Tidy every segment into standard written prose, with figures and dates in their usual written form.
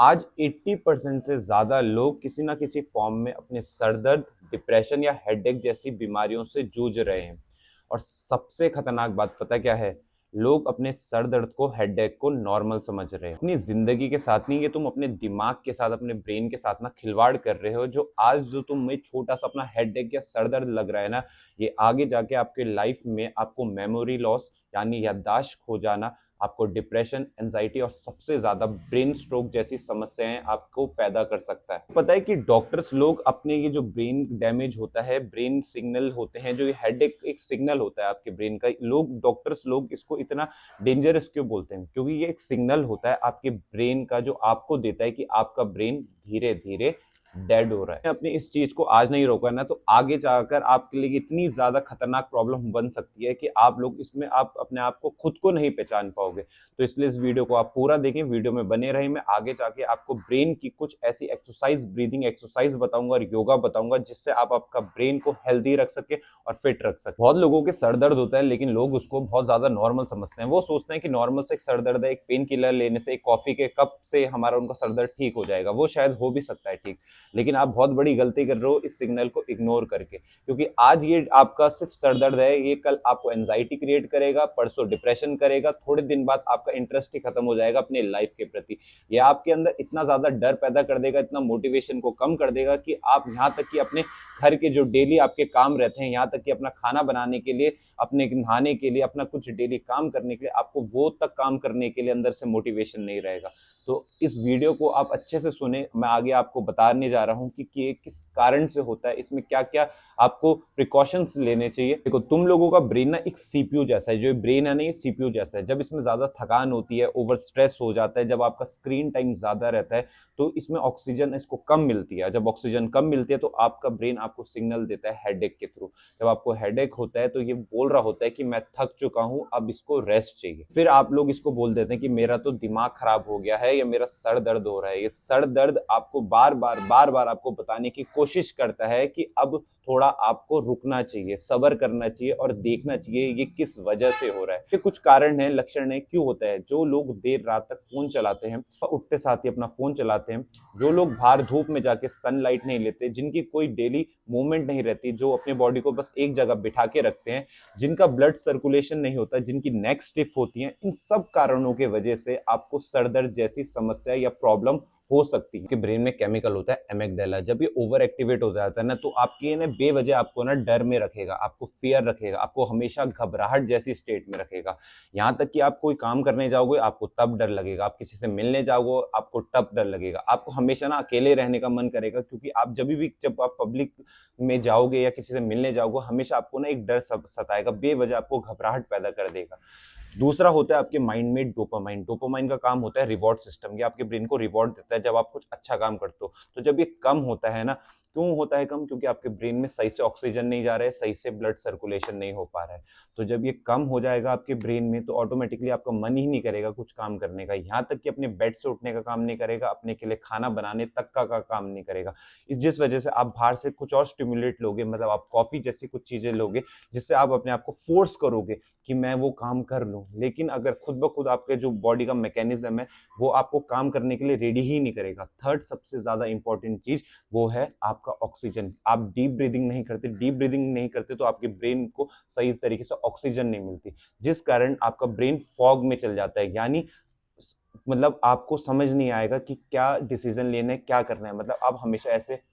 आज 80% से ज़्यादा लोग किसी ना किसी फॉर्म में अपने सर दर्द, डिप्रेशन या हेडेक जैसी बीमारियों से जूझ रहे हैं। और सबसे खतरनाक बात पता क्या है? लोग अपने सर दर्द को, हेडेक को नॉर्मल समझ रहे हैं। अपनी जिंदगी के साथ नहीं, ये तुम अपने दिमाग के साथ, अपने ब्रेन के साथ ना खिलवाड़ कर रहे हो। जो आज जो तुम्हें छोटा सा अपना हेडेक या सर दर्द लग रहा है ना, ये आगे जाके आपके लाइफ में आपको मेमोरी लॉस यानी याददाश्त खो जाना, आपको डिप्रेशन, एंजाइटी और सबसे ज्यादा ब्रेन स्ट्रोक जैसी समस्याएं आपको पैदा कर सकता है। पता है कि डॉक्टर्स लोग अपने ये जो ब्रेन डैमेज होता है, ब्रेन सिग्नल होते हैं, जो ये हेडेक एक सिग्नल होता है आपके ब्रेन का, डॉक्टर्स लोग इसको इतना डेंजरस क्यों बोलते हैं? क्योंकि ये एक सिग्नल होता है आपके ब्रेन का, जो आपको देता है कि आपका ब्रेन धीरे धीरे डेड हो रहा है। अपने इस चीज को आज नहीं रोका ना, तो आगे जाकर आपके लिए इतनी ज्यादा खतरनाक प्रॉब्लम बन सकती है कि आप लोग इसमें आप अपने आप को खुद को नहीं पहचान पाओगे। तो इसलिए इस वीडियो को आप पूरा देखें, वीडियो में बने रहे। मैं आगे जाके आपको ब्रेन की कुछ ऐसी एक्सरसाइज, ब्रीदिंग एक्सरसाइज बताऊंगा और योगा बताऊंगा, जिससे आप आपका ब्रेन को हेल्दी रख सके और फिट रख सके। बहुत लोगों के सर दर्द होता है, लेकिन लोग उसको बहुत ज्यादा नॉर्मल समझते हैं। वो सोचते हैं कि नॉर्मल से एक सर दर्द है, एक पेन किलर लेने से, एक कॉफी के कप से हमारा उनका सर दर्द ठीक हो जाएगा। वो शायद हो भी सकता है ठीक, लेकिन आप बहुत बड़ी गलती कर रहे हो इस सिग्नल को इग्नोर करके। क्योंकि आज ये आपका सिर्फ सर दर्द है, ये कल आपको एंजाइटी क्रिएट करेगा, परसों डिप्रेशन करेगा, थोड़े दिन बाद आपका इंटरेस्ट ही खत्म हो जाएगा अपने लाइफ के प्रति। ये आपके अंदर इतना ज्यादा डर पैदा कर देगा, इतना मोटिवेशन को कम कर देगा कि आप यहाँ तक कि अपने घर के जो डेली आपके काम रहते हैं, यहाँ तक कि अपना खाना बनाने के लिए, अपने नहाने के लिए, अपना कुछ डेली काम करने के लिए, आपको वो तक काम करने के लिए अंदर से मोटिवेशन नहीं रहेगा। तो इस वीडियो को आप अच्छे से सुने। मैं आगे आपको बताने जा रहा हूं कि ये किस कारण से होता है, इसमें क्या क्या आपको प्रिकॉशंस लेने चाहिए। देखो, तुम लोगों का ब्रेन ना एक सीपीयू जैसा है। जो ब्रेन है ना, ये सीपीयू जैसा है। जब इसमें ज्यादा थकान होती है, ओवर स्ट्रेस हो जाता है, जब आपका स्क्रीन टाइम ज्यादा रहता है, तो इसमें ऑक्सीजन इसको कम मिलती है। जब ऑक्सीजन कम मिलती है तो आपका ब्रेन आपको सिग्नल देता है हेडेक के थ्रू। जब आपको हेडेक होता है तो ये बोल रहा होता है कि मैं थक चुका हूं, अब इसको रेस्ट चाहिए। फिर आप लोग इसको बोल देते हैं कि मेरा तो दिमाग खराब हो गया है या मेरा सर दर्द हो रहा है। ये सर दर्द आपको बार बार आपको बताने की कोशिश करता है कि अब थोड़ा आपको रुकना चाहिए, सब्र करना चाहिए और देखना चाहिए ये किस वजह से हो रहा है। ये कुछ कारण है, लक्षण है, क्यों होता है। जो लोग देर रात तक फोन चलाते हैं, उठते साथ ही अपना फोन चलाते हैं, जो लोग बाहर धूप में जाके सनलाइट नहीं लेते, जिनकी कोई डेली मूवमेंट नहीं रहती, जो अपने बॉडी को बस एक जगह बिठा के रखते हैं, जिनका ब्लड सर्कुलेशन नहीं होता, जिनकी नेक स्टिफ होती है, इन सब कारणों के वजह से आपको सर दर्द जैसी समस्या या प्रॉब्लम हो सकती है। कि ब्रेन में केमिकल होता है एमिगडाला, जब ये ओवर एक्टिवेट हो जाता है ना, तो आपके ना बेवजह आपको ना डर में रखेगा, आपको फियर रखेगा, आपको हमेशा घबराहट जैसी स्टेट में रखेगा। यहाँ तक कि आप कोई काम करने जाओगे आपको तब डर लगेगा, आप किसी से मिलने जाओगे आपको तब डर लगेगा, आपको हमेशा ना अकेले रहने का मन करेगा। क्योंकि आप जब आप पब्लिक में जाओगे या किसी से मिलने जाओगे, हमेशा आपको ना एक डर सताएगा, बेवजह आपको घबराहट पैदा कर देगा। दूसरा होता है आपके माइंड में डोपामाइन। डोपामाइन का काम होता है रिवॉर्ड सिस्टम। ये आपके ब्रेन को रिवॉर्ड देता है जब आप कुछ अच्छा काम करते हो। तो जब ये कम होता है ना, क्यों होता है कम? क्योंकि आपके ब्रेन में सही से ऑक्सीजन नहीं जा रहा है, सही से ब्लड सर्कुलेशन नहीं हो पा रहा है। तो जब ये कम हो जाएगा आपके ब्रेन में, तो ऑटोमेटिकली आपका मन ही नहीं करेगा कुछ काम करने का। यहाँ तक कि अपने बेड से उठने का काम नहीं करेगा, अपने के लिए खाना बनाने तक का काम नहीं करेगा। इस जिस वजह से आप बाहर से कुछ और स्टिमुलेट लोगे, मतलब आप कॉफी जैसी कुछ चीजें लोगे, जिससे आप अपने आप को फोर्स करोगे कि मैं वो काम कर लूं। लेकिन अगर खुद ब खुद आपके जो बॉडी का मैकेनिज्म है, वो आपको काम करने के लिए रेडी ही नहीं करेगा। थर्ड सबसे ज्यादा इंपॉर्टेंट चीज वो है आपका ऑक्सीजन। आप डीप ब्रीदिंग नहीं करते, डीप ब्रीदिंग नहीं करते तो आपके ब्रेन को सही तरीके से ऑक्सीजन नहीं मिलती, जिस कारण आपका ब्रेन फॉग में चल जाता है। यानी मतलब आपको समझ नहीं आएगा कि क्या डिसीजन लेना है, क्या करना है। मतलब आप हमेशा ऐसे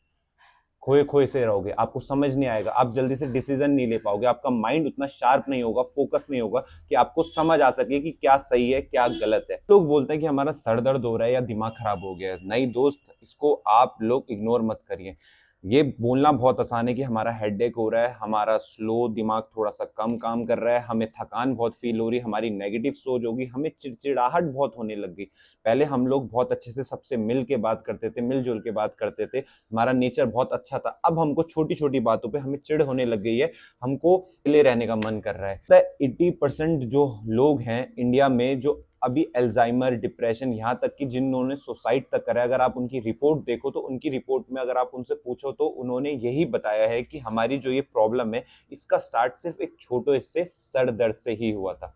खोए खोए से रहोगे, आपको समझ नहीं आएगा, आप जल्दी से डिसीजन नहीं ले पाओगे, आपका माइंड उतना शार्प नहीं होगा, फोकस नहीं होगा कि आपको समझ आ सके कि क्या सही है क्या गलत है। लोग बोलते हैं कि हमारा सर दर्द हो रहा है या दिमाग खराब हो गया है। नहीं दोस्त, इसको आप लोग इग्नोर मत करिए। ये बोलना बहुत आसान है कि हमारा हेडेक हो रहा है, हमारा स्लो दिमाग थोड़ा सा कम काम कर रहा है, हमें थकान बहुत फील हो रही है, हमारी नेगेटिव सोच होगी, हमें चिड़चिड़ाहट बहुत होने लग गई। पहले हम लोग बहुत अच्छे से सबसे मिल के बात करते थे, मिलजुल के बात करते थे, हमारा नेचर बहुत अच्छा था। अब हमको छोटी छोटी बातों पे हमें चिढ़ होने लग गई है, हमको अकेले रहने का मन कर रहा है। 80% जो लोग हैं इंडिया में, जो अभी अल्जाइमर, डिप्रेशन, यहाँ तक कि जिन्होंने सुसाइड तक करा है, अगर आप उनकी रिपोर्ट देखो तो उनकी रिपोर्ट में अगर आप उनसे पूछो तो उन्होंने यही बताया है कि हमारी जो ये प्रॉब्लम है, इसका स्टार्ट सिर्फ एक छोटे से सर दर्द से ही हुआ था।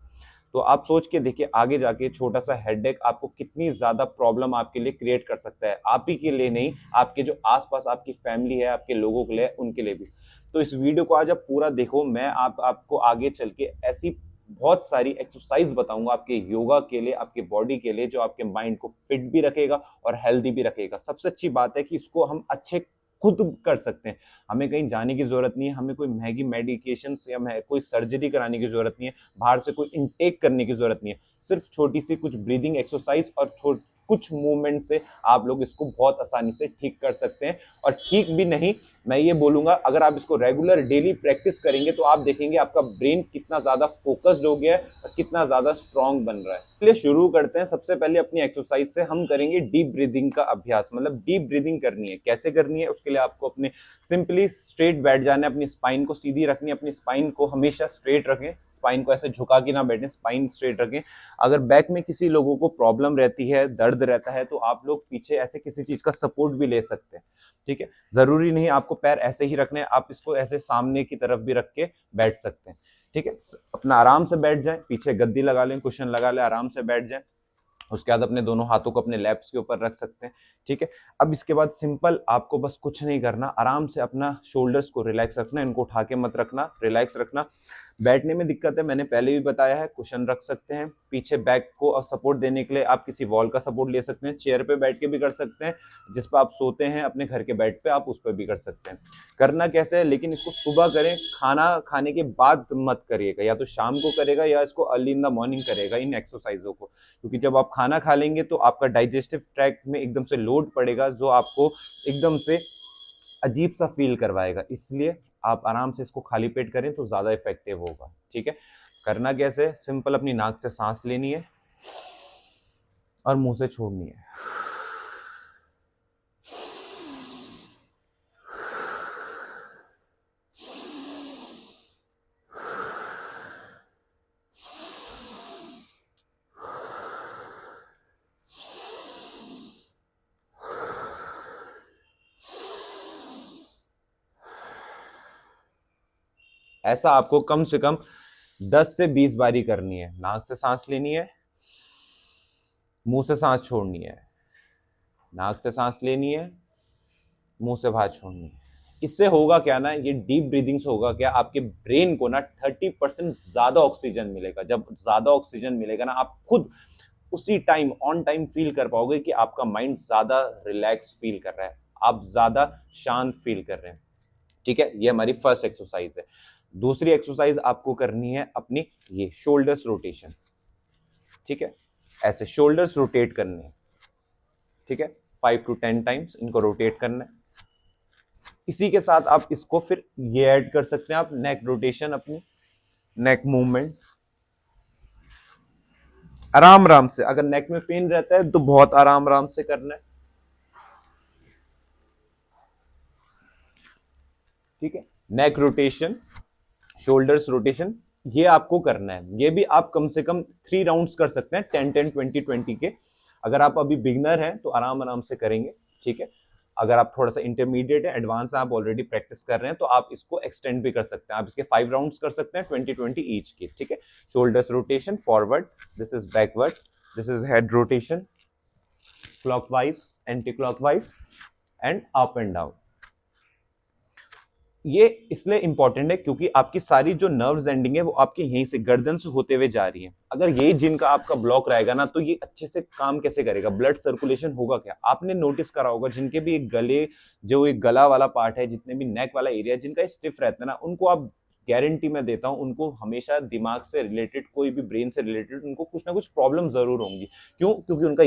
तो आप सोच के देखिए आगे जाके छोटा सा हेडेक आपको कितनी ज्यादा प्रॉब्लम आपके लिए क्रिएट कर सकता है, आप ही के लिए नहीं, आपके जो आसपास आपकी फैमिली है, आपके लोगों के लिए, उनके लिए भी। तो इस वीडियो को आज आप पूरा देखो, मैं आपको आगे चल के ऐसी बहुत सारी एक्सरसाइज बताऊंगा आपके योगा के लिए, आपके बॉडी के लिए, जो आपके माइंड को फिट भी रखेगा और हेल्दी भी रखेगा। सबसे अच्छी बात है कि इसको हम अच्छे खुद कर सकते हैं, हमें कहीं जाने की जरूरत नहीं है, हमें कोई महंगी मेडिकेशन से हमें कोई सर्जरी कराने की जरूरत नहीं है, बाहर से कोई इनटेक करने की जरूरत नहीं है। सिर्फ छोटी सी कुछ ब्रीदिंग एक्सरसाइज और कुछ मूवमेंट से आप लोग इसको बहुत आसानी से ठीक कर सकते हैं। और ठीक भी नहीं, मैं ये बोलूंगा, अगर आप इसको रेगुलर डेली प्रैक्टिस करेंगे तो आप देखेंगे आपका ब्रेन कितना ज्यादा फोकस्ड हो गया है और कितना ज्यादा स्ट्रांग बन रहा है। चलिए शुरू करते हैं। सबसे पहले अपनी एक्सरसाइज से हम करेंगे डीप ब्रीदिंग का अभ्यास, मतलब डीप ब्रीदिंग करनी है। कैसे करनी है, उसके लिए आपको अपने सिंपली स्ट्रेट बैठ जाना है, अपनी स्पाइन को सीधी रखनी है, अपनी स्पाइन को हमेशा स्ट्रेट रखें, स्पाइन को ऐसे झुका के ना बैठें, स्पाइन स्ट्रेट रखें। अगर बैक में किसी लोगों को प्रॉब्लम रहती है, दर्द रहता है, तो आप लोग पीछे ऐसे किसी चीज का सपोर्ट भी ले सकते हैं, ठीक है। जरूरी नहीं आपको पैर ऐसे ही रखने हैं, आप इसको ऐसे सामने की तरफ भी रख के बैठ सकते हैं, ठीक है। अपना आराम से बैठ जाएं, पीछे गद्दी लगा लें, कुशन लगा लें, आराम से बैठ जाएं। उसके बाद अपने दोनों हाथों को अपने लैप्स के ऊपर रख सकते हैं, ठीक है। अब इसके बाद सिंपल आपको बस कुछ नहीं करना, आराम से अपना शोल्डर्स को रिलैक्स रखना, इनको उठा के मत रखना, रिलैक्स रखना। बैठने में दिक्कत है, मैंने पहले भी बताया है, कुशन रख सकते हैं। पीछे बैक को सपोर्ट देने के लिए आप किसी वॉल का सपोर्ट ले सकते हैं, चेयर पे बैठ के भी कर सकते हैं, जिस पर आप सोते हैं अपने घर के बेड पे, आप उस पर भी कर सकते हैं। करना कैसे है, लेकिन इसको सुबह करें, खाना खाने के बाद मत करिएगा, या तो शाम को करेगा या इसको अर्ली इन द मॉर्निंग करेगा इन एक्सरसाइजों को, क्योंकि जब आप खाना खा लेंगे तो आपका डाइजेस्टिव ट्रैक्ट में एकदम से लोड पड़ेगा, जो आपको एकदम से अजीब सा फील करवाएगा। इसलिए आप आराम से इसको खाली पेट करें तो ज्यादा इफेक्टिव होगा, ठीक है। करना कैसे, सिंपल अपनी नाक से सांस लेनी है और मुंह से छोड़नी है। ऐसा आपको कम से कम 10 से 20 बारी करनी है। नाक से सांस लेनी है, मुंह से सांस छोड़नी है, नाक से सांस लेनी है, मुंह से बाहर छोड़नी है। इससे होगा क्या ना, ये डीप ब्रीदिंग से होगा क्या, आपके ब्रेन को ना 30% ज्यादा ऑक्सीजन मिलेगा। जब ज्यादा ऑक्सीजन मिलेगा ना, आप खुद उसी टाइम ऑन टाइम फील कर पाओगे कि आपका माइंड ज्यादा रिलैक्स फील कर रहा है, आप ज्यादा शांत फील कर रहे हैं, ठीक है। ये हमारी फर्स्ट एक्सरसाइज है। दूसरी एक्सरसाइज आपको करनी है अपनी ये शोल्डर्स रोटेशन, ठीक है। ऐसे शोल्डर्स रोटेट करने हैं, ठीक है, 5 to 10 टाइम्स इनको रोटेट करना है। इसी के साथ आप इसको फिर ये ऐड कर सकते हैं, आप नेक रोटेशन, अपनी नेक मूवमेंट आराम आराम से। अगर नेक में पेन रहता है तो बहुत आराम आराम से करना है, ठीक है। नेक रोटेशन, शोल्डर्स रोटेशन, ये आपको करना है। ये भी आप कम से कम 3 राउंड्स कर सकते हैं, 10-10, 20-20 के। अगर आप अभी बिगनर हैं तो आराम आराम से करेंगे, ठीक है। अगर आप थोड़ा सा इंटरमीडिएट है, एडवांस आप ऑलरेडी प्रैक्टिस कर रहे हैं, तो आप इसको एक्सटेंड भी कर सकते हैं। आप इसके 5 राउंड्स कर सकते हैं, 20-20 ईच के, ठीक है। Shoulders rotation, forward, this is backward, this is head rotation, clockwise, anti clockwise, and up and down. ये इसलिए इंपॉर्टेंट है क्योंकि आपकी सारी जो नर्व्स एंडिंग है वो आपके यहीं से गर्दन से होते हुए जा रही है। अगर ये जिनका आपका ब्लॉक रहेगा ना, तो ये अच्छे से काम कैसे करेगा, ब्लड सर्कुलेशन होगा क्या। आपने नोटिस करा होगा जिनके भी एक गले, जो एक गला वाला पार्ट है, जितने भी नेक वाला एरिया जिनका स्टिफ रहता है ना, उनको आप गारंटी में देता हूं, उनको हमेशा दिमाग से रिलेटेड, कोई भी ब्रेन से रिलेटेड, उनको कुछ ना कुछ प्रॉब्लम जरूर होंगी। क्यों, क्योंकि उनका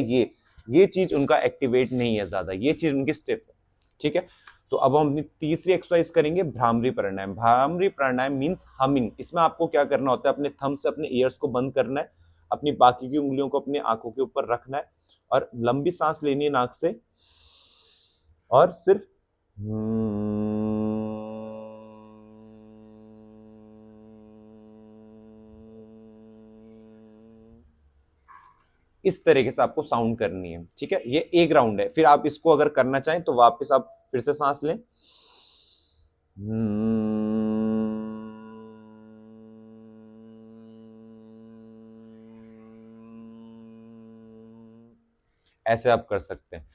ये चीज उनका एक्टिवेट नहीं है ज्यादा, ये चीज उनकी स्टिफ है, ठीक है। तो अब हम अपनी तीसरी एक्सरसाइज करेंगे भ्रामरी प्राणायाम। भ्रामरी प्राणायाम मींस हमिंग। इसमें आपको क्या करना होता है, अपने थंब से अपने ईयर्स को बंद करना है, अपनी बाकी की उंगलियों को अपनी आंखों के ऊपर रखना है और लंबी सांस लेनी है नाक से, और सिर्फ इस तरीके से आपको साउंड करनी है, ठीक है। ये एक राउंड है। फिर आप इसको अगर करना चाहें तो वापस आप फिर से सांस लें, ऐसे आप कर सकते हैं।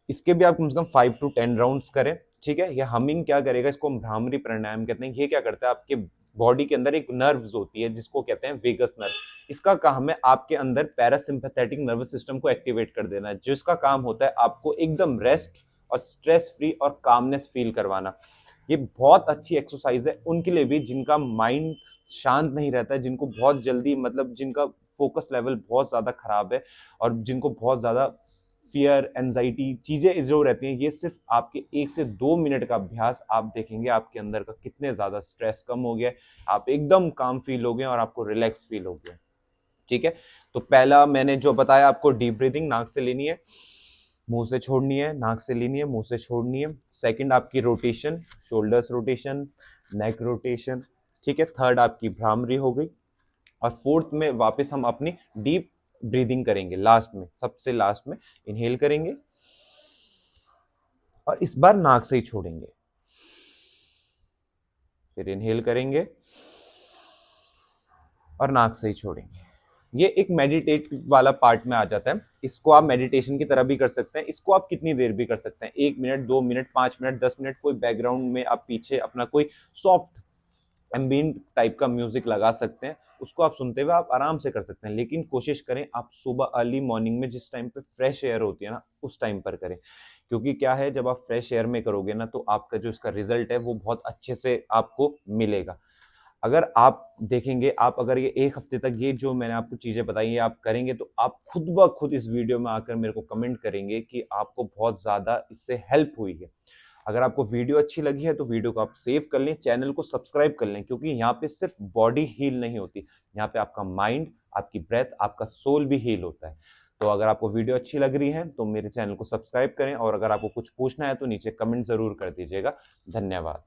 इसके भी आप कम से कम 5 to 10 राउंड्स करें, ठीक है। ये हमिंग क्या करेगा, इसको हम भ्रामरी प्राणायाम कहते हैं। ये क्या करता है, आपके बॉडी के अंदर एक नर्व्स होती है जिसको कहते हैं वेगस नर्व। इसका काम है आपके अंदर पैरासिम्पैथेटिक नर्वस सिस्टम को एक्टिवेट कर देना, जिसका काम होता है आपको एकदम रेस्ट और स्ट्रेस फ्री और कामनेस फील करवाना। ये बहुत अच्छी एक्सरसाइज है उनके लिए भी जिनका माइंड शांत नहीं रहता है, जिनको बहुत जल्दी मतलब जिनका फोकस लेवल बहुत ज्यादा खराब है और जिनको बहुत ज्यादा फियर एंजाइटी चीजें जो रहती हैं। ये सिर्फ आपके 1 से 2 मिनट का अभ्यास आप देखेंगे आपके अंदर का कितने ज्यादा स्ट्रेस कम हो गया, आप एकदम काम फील हो गए और आपको रिलैक्स फील हो गया, ठीक है। तो पहला मैंने जो बताया आपको, डीप ब्रीदिंग नाक से लेनी है, मुंह से छोड़नी है, नाक से लेनी है, मुंह से छोड़नी है। सेकंड आपकी rotation, shoulders rotation, neck rotation, ठीक है। थर्ड आपकी भ्रामरी हो गई। और फोर्थ में वापस हम अपनी डीप ब्रीदिंग करेंगे, लास्ट में, सबसे लास्ट में इनहेल करेंगे और इस बार नाक से ही छोड़ेंगे, फिर इनहेल करेंगे और नाक से ही छोड़ेंगे। ये एक मेडिटेटिव वाला पार्ट में आ जाता है। इसको आप मेडिटेशन की तरह भी कर सकते हैं, इसको आप कितनी देर भी कर सकते हैं, 1 मिनट, 2 मिनट, 5 मिनट, 10 मिनट। कोई बैकग्राउंड में आप पीछे अपना कोई सॉफ्ट एम्बिएंट टाइप का म्यूजिक लगा सकते हैं, उसको आप सुनते हुए आप आराम से कर सकते हैं। लेकिन कोशिश करें आप सुबह अर्ली मॉर्निंग में जिस टाइम पे फ्रेश एयर होती है ना, उस टाइम पर करें। क्योंकि क्या है, जब आप फ्रेश एयर में करोगे ना तो आपका जो इसका रिजल्ट है वो बहुत अच्छे से आपको मिलेगा। अगर आप देखेंगे, आप अगर ये 1 हफ्ते तक ये जो मैंने आपको चीजें बताई है आप करेंगे तो आप खुद ब खुद इस वीडियो में आकर मेरे को कमेंट करेंगे कि आपको बहुत ज्यादा इससे हेल्प हुई है। अगर आपको वीडियो अच्छी लगी है तो वीडियो को आप सेव कर लें, चैनल को सब्सक्राइब कर लें, क्योंकि यहाँ पे सिर्फ बॉडी हील नहीं होती, यहाँ पे आपका माइंड, आपकी ब्रेथ, आपका सोल भी हील होता है। तो अगर आपको वीडियो अच्छी लग रही है तो मेरे चैनल को सब्सक्राइब करें और अगर आपको कुछ पूछना है तो नीचे कमेंट जरूर कर दीजिएगा। धन्यवाद।